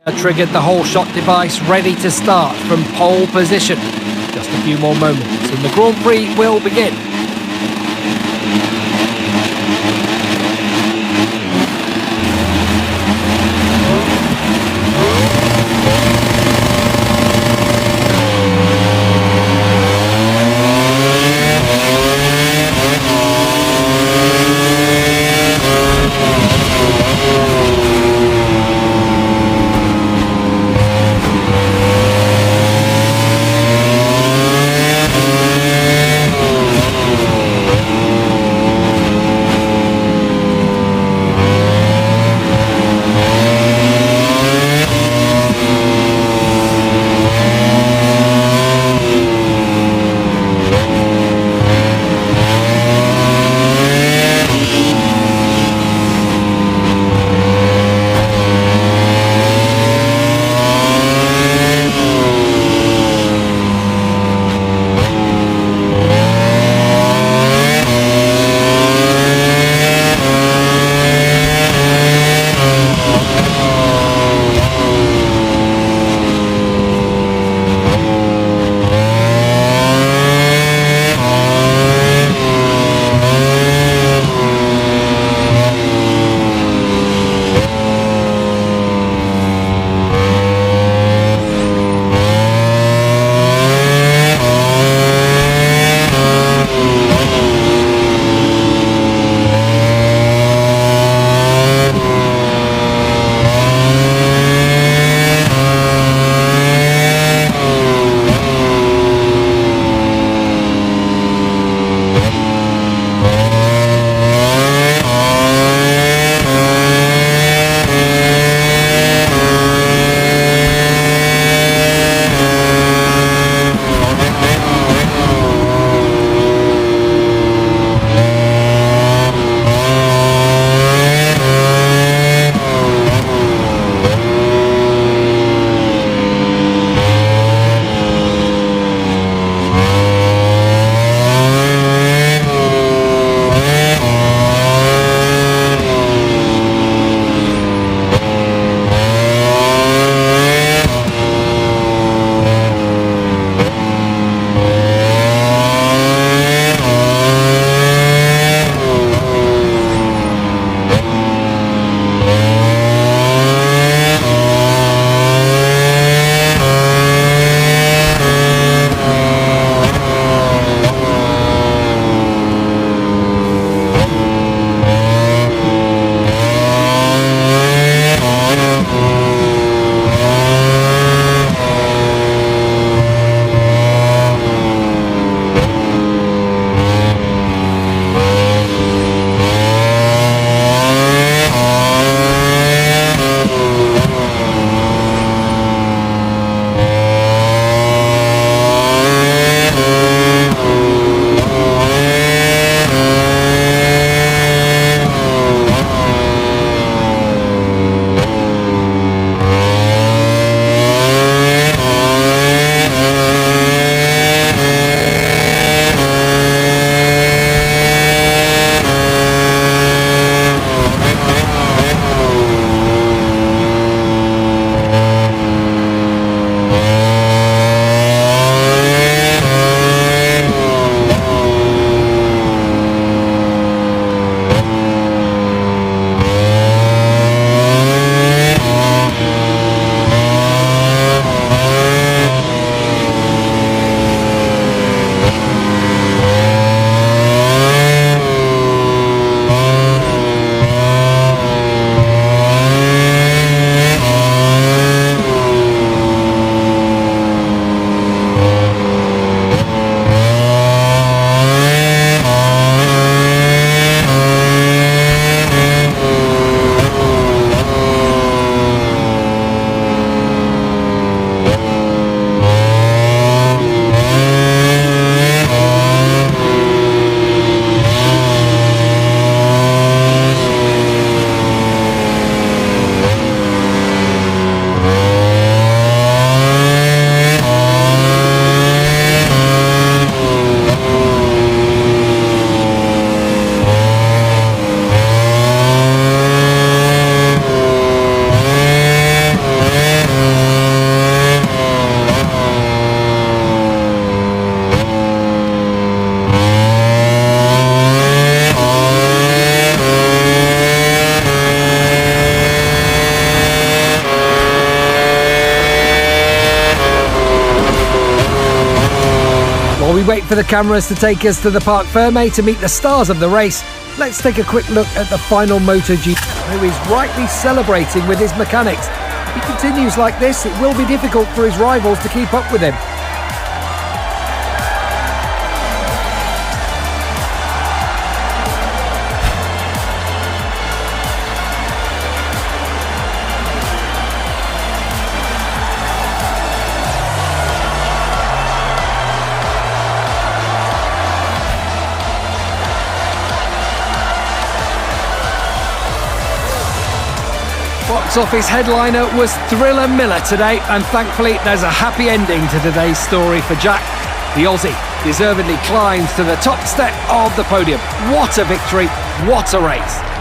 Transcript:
Triggered the whole shot device, ready to start from pole position. Just a few more moments and the Grand Prix will begin. we wait for the cameras to take us to the Parc Fermé to meet the stars of the race, let's take a quick look at the final MotoGP, who is rightly celebrating with his mechanics. If he continues like this, it will be difficult for his rivals to keep up with him. Box office headliner was Thriller Miller today, and thankfully there's a happy ending to today's story for Jack. The Aussie deservedly climbs to the top step of the podium. What a victory, what a race.